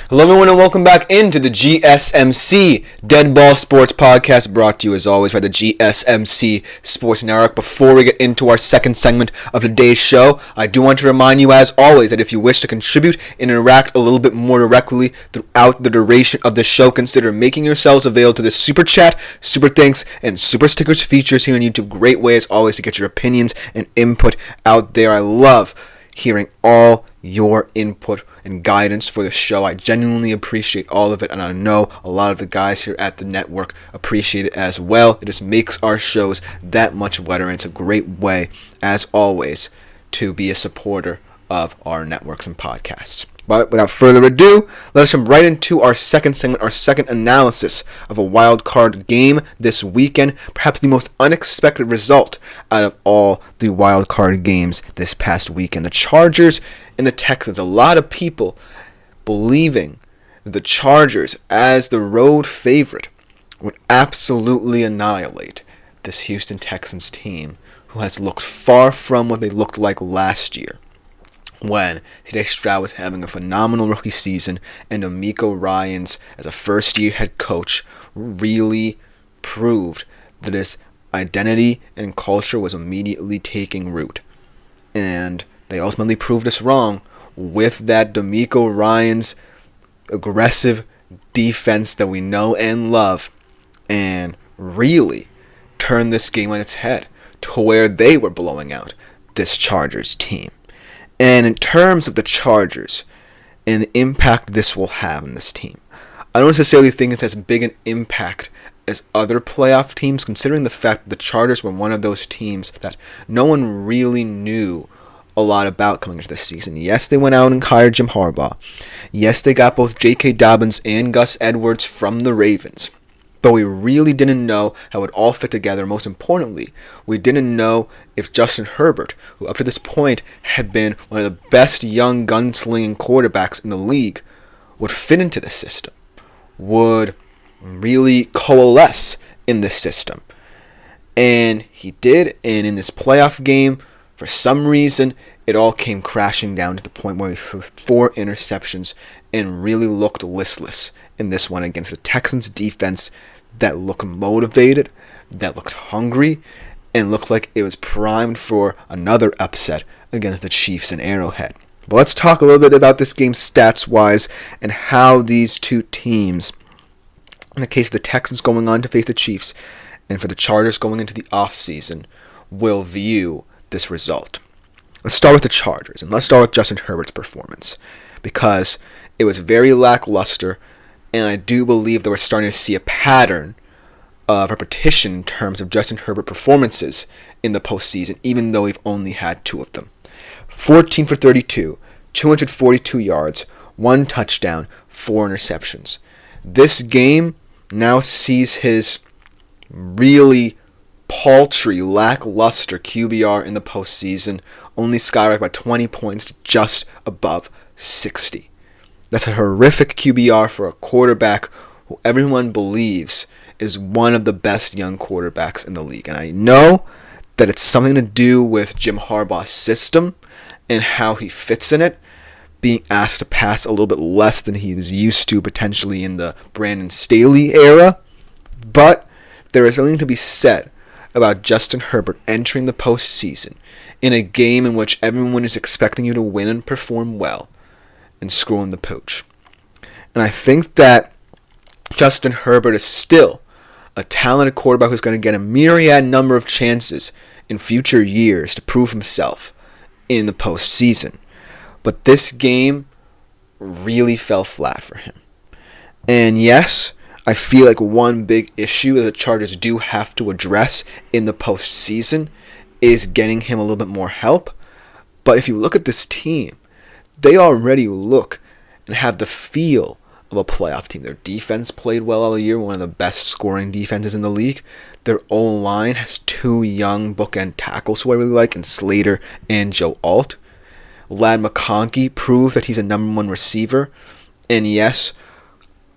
Hello everyone and welcome back into the GSMC Dead Ball Sports Podcast, brought to you as always by the GSMC Sports Network. Before we get into our second segment of today's show, I do want to remind you as always that if you wish to contribute and interact a little bit more directly throughout the duration of the show, consider making yourselves available to the Super Chat, Super Thanks, and Super Stickers features here on YouTube. Great way as always to get your opinions and input out there. I love hearing all your input and guidance for the show. I genuinely appreciate all of it, and I know a lot of the guys here at the network appreciate it as well. It just makes our shows that much better, and it's a great way, as always, to be a supporter of our networks and podcasts. But without further ado, let us jump right into our second segment, our second analysis of a wild card game this weekend. Perhaps the most unexpected result out of all the wild card games this past weekend. The Chargers and the Texans. A lot of people believing that the Chargers, as the road favorite, would absolutely annihilate this Houston Texans team, who has looked far from what they looked like last year, when C.J. Stroud was having a phenomenal rookie season and D'Amico Ryans, as a first-year head coach, really proved that his identity and culture was immediately taking root. And they ultimately proved us wrong with that D'Amico Ryans aggressive defense that we know and love, and really turned this game on its head to where they were blowing out this Chargers team. And in terms of the Chargers and the impact this will have on this team, I don't necessarily think it's as big an impact as other playoff teams, considering the fact that the Chargers were one of those teams that no one really knew a lot about coming into this season. Yes, they went out and hired Jim Harbaugh. Yes, they got both J.K. Dobbins and Gus Edwards from the Ravens. But we really didn't know how it all fit together. Most importantly, we didn't know if Justin Herbert, who up to this point had been one of the best young gunslinging quarterbacks in the league, would fit into the system, would really coalesce in this system. And he did, and in this playoff game, for some reason, it all came crashing down to the point where he threw 4 interceptions and really looked listless in this one against the Texans defense that looked motivated, that looked hungry, and looked like it was primed for another upset against the Chiefs in Arrowhead. But let's talk a little bit about this game stats-wise and how these two teams, in the case of the Texans going on to face the Chiefs, and for the Chargers going into the offseason, will view this result. Let's start with the Chargers, and let's start with Justin Herbert's performance, because it was very lackluster, and I do believe that we're starting to see a pattern of repetition in terms of Justin Herbert performances in the postseason, even though we've only had 2 of them. 14 for 32, 242 yards, 1 touchdown, 4 interceptions. This game now sees his really paltry, lackluster QBR in the postseason only skyrocketed by 20 points to just above 60. That's a horrific QBR for a quarterback who everyone believes is one of the best young quarterbacks in the league. And I know that it's something to do with Jim Harbaugh's system and how he fits in it, being asked to pass a little bit less than he was used to potentially in the Brandon Staley era. But there is something to be said about Justin Herbert entering the postseason in a game in which everyone is expecting you to win and perform well, and screwing the pooch. And I think that Justin Herbert is still a talented quarterback who's going to get a myriad number of chances in future years to prove himself in the postseason. But this game really fell flat for him. And yes, I feel like one big issue that the Chargers do have to address in the postseason is getting him a little bit more help. But if you look at this team, they already look and have the feel of a playoff team. Their defense played well all year, one of the best scoring defenses in the league. Their O-line has 2 young bookend tackles who I really like, in Slater and Joe Alt. Ladd McConkey proved that he's a number 1 receiver. And yes,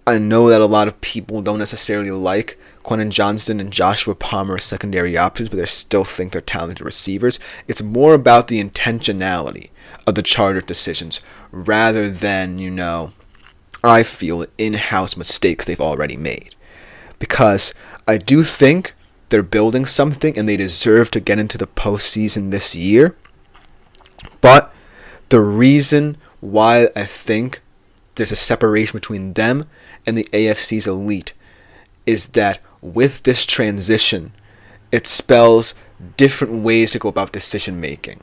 I know that a lot of people don't necessarily like Quentin Johnston and Joshua Palmer as secondary options, but they still think they're talented receivers. It's more about the intentionality of the Chargers' decisions rather than, I feel, in-house mistakes they've already made. Because I do think they're building something and they deserve to get into the postseason this year. But the reason why I think there's a separation between them and the AFC's elite is that with this transition, it spells different ways to go about decision making.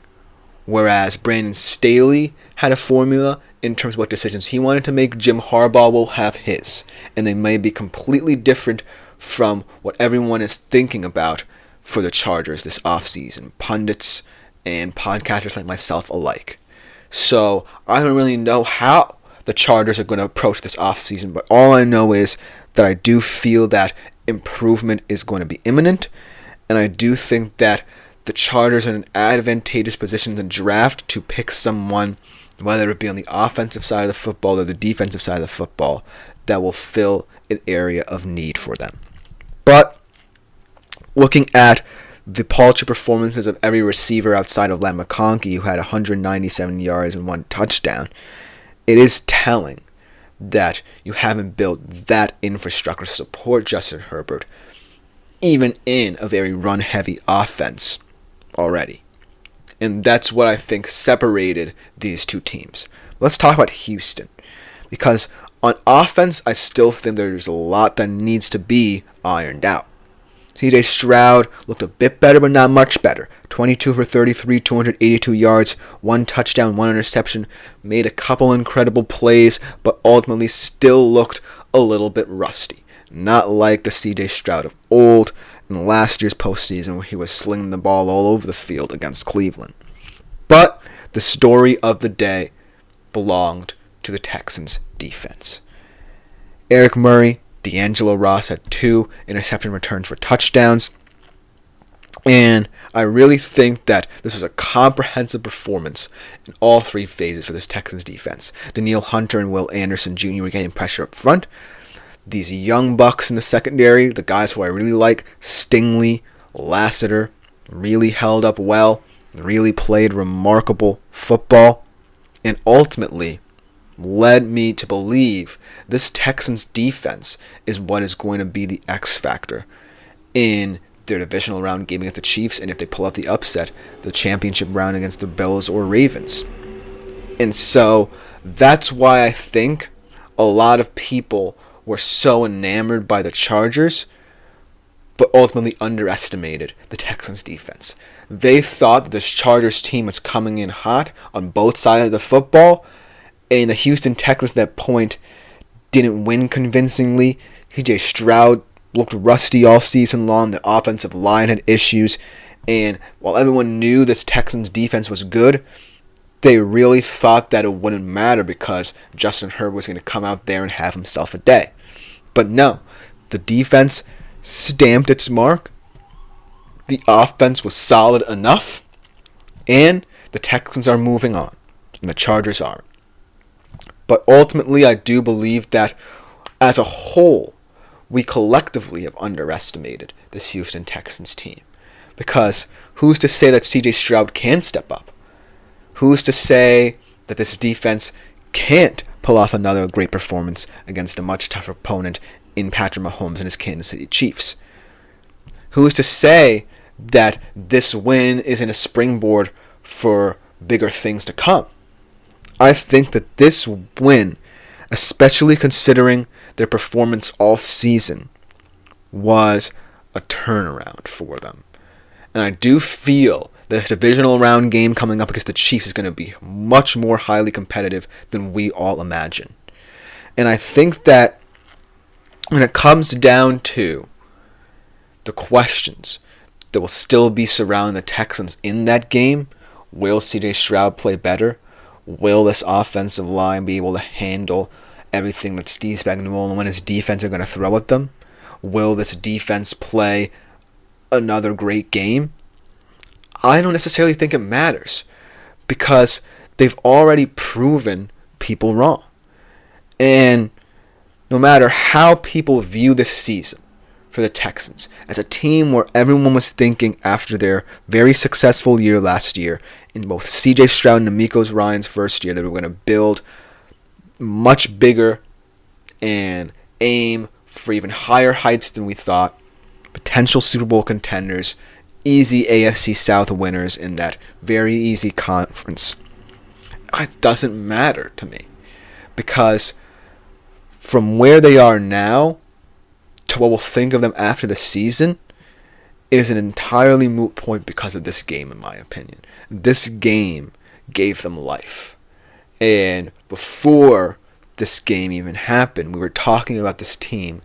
Whereas Brandon Staley had a formula in terms of what decisions he wanted to make, Jim Harbaugh will have his. And they may be completely different from what everyone is thinking about for the Chargers this offseason, pundits and podcasters like myself alike. So I don't really know how the Chargers are going to approach this offseason, but all I know is that I do feel that improvement is going to be imminent, and I do think that the Chargers are in an advantageous position in the draft to pick someone, whether it be on the offensive side of the football or the defensive side of the football, that will fill an area of need for them. But looking at the paltry performances of every receiver outside of Len McConkey, who had 197 yards and 1 touchdown, it is telling that you haven't built that infrastructure to support Justin Herbert, even in a very run-heavy offense already. And that's what I think separated these two teams. Let's talk about Houston, because on offense, I still think there's a lot that needs to be ironed out. CJ Stroud looked a bit better, but not much better. 22 for 33, 282 yards, 1 touchdown, 1 interception. Made a couple incredible plays, but ultimately still looked a little bit rusty. Not like the CJ Stroud of old in last year's postseason, where he was slinging the ball all over the field against Cleveland. But the story of the day belonged to the Texans' defense. Eric Murray, D'Angelo Ross had 2 interception returns for touchdowns. And I really think that this was a comprehensive performance in all 3 phases for this Texans defense. Danielle Hunter and Will Anderson Jr. were getting pressure up front. These young bucks in the secondary, the guys who I really like, Stingley, Lassiter, really held up well, really played remarkable football, and ultimately led me to believe this Texans defense is what is going to be the X factor in their divisional round game against the Chiefs, and if they pull out the upset, the championship round against the Bills or Ravens. And so that's why I think a lot of people were so enamored by the Chargers, but ultimately underestimated the Texans defense. They thought that this Chargers team was coming in hot on both sides of the football, and the Houston Texans at that point didn't win convincingly. CJ Stroud looked rusty all season long. The offensive line had issues. And while everyone knew this Texans defense was good, they really thought that it wouldn't matter because Justin Herbert was going to come out there and have himself a day. But no, the defense stamped its mark. The offense was solid enough. And the Texans are moving on. And the Chargers aren't. But ultimately, I do believe that as a whole, we collectively have underestimated this Houston Texans team. Because who's to say that CJ Stroud can step up? Who's to say that this defense can't pull off another great performance against a much tougher opponent in Patrick Mahomes and his Kansas City Chiefs? Who's to say that this win isn't a springboard for bigger things to come? I think that this win, especially considering their performance all season, was a turnaround for them. And I do feel that this divisional round game coming up against the Chiefs is going to be much more highly competitive than we all imagine. And I think that when it comes down to the questions that will still be surrounding the Texans in that game, will CJ Stroud play better? Will this offensive line be able to handle everything that Steve Spagnuolo and his defense are going to throw at them? Will this defense play another great game? I don't necessarily think it matters because they've already proven people wrong. And no matter how people view this season for the Texans, as a team where everyone was thinking after their very successful year last year, in both CJ Stroud and D'Amico Ryan's first year, they were going to build much bigger and aim for even higher heights than we thought. Potential Super Bowl contenders, easy AFC South winners in that very easy conference. It doesn't matter to me, because from where they are now to what we'll think of them after the season is an entirely moot point because of this game, in my opinion. This game gave them life. And before this game even happened, we were talking about this team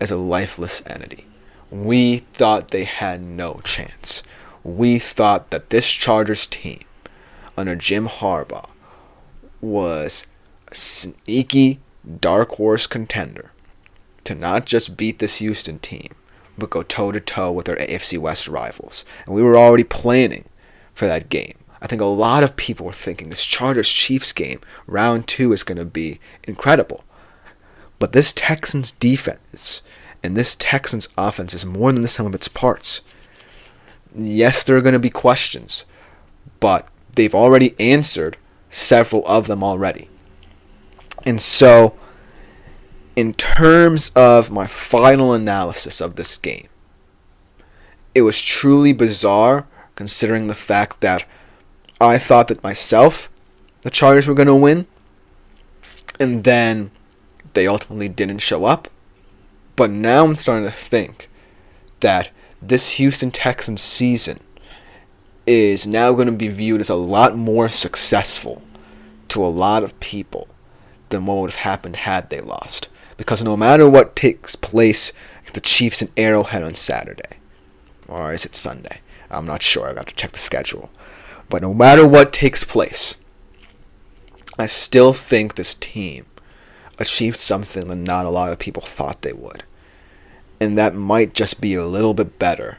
as a lifeless entity. We thought they had no chance. We thought that this Chargers team under Jim Harbaugh was a sneaky dark horse contender to not just beat this Houston team, but go toe-to-toe with their AFC West rivals. And we were already planning for that game. I think a lot of people were thinking this Chargers-Chiefs game, round 2, is going to be incredible. But this Texans defense and this Texans offense is more than the sum of its parts. Yes, there are going to be questions, but they've already answered several of them already. And so, in terms of my final analysis of this game, it was truly bizarre considering the fact that I thought that myself the Chargers were going to win, and then they ultimately didn't show up. But now I'm starting to think that this Houston Texans season is now going to be viewed as a lot more successful to a lot of people than what would have happened had they lost. Because no matter what takes place at the Chiefs in Arrowhead on Saturday, or is it Sunday? I'm not sure. I've got to check the schedule. But no matter what takes place, I still think this team achieved something that not a lot of people thought they would. And that might just be a little bit better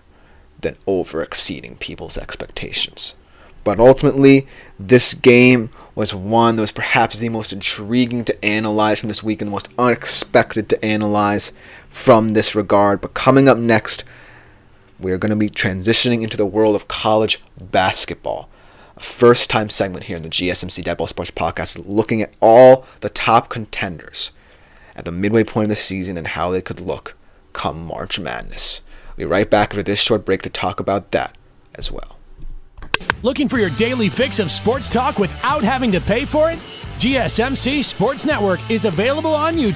than over-exceeding people's expectations. But ultimately, this game was one that was perhaps the most intriguing to analyze from this week and the most unexpected to analyze from this regard. But coming up next, we are going to be transitioning into the world of college basketball. A first-time segment here in the GSMC Dead Ball Sports Podcast, looking at all the top contenders at the midway point of the season and how they could look come March Madness. We'll be right back after this short break to talk about that as well. Looking for your daily fix of sports talk without having to pay for it? GSMC Sports Network is available on YouTube.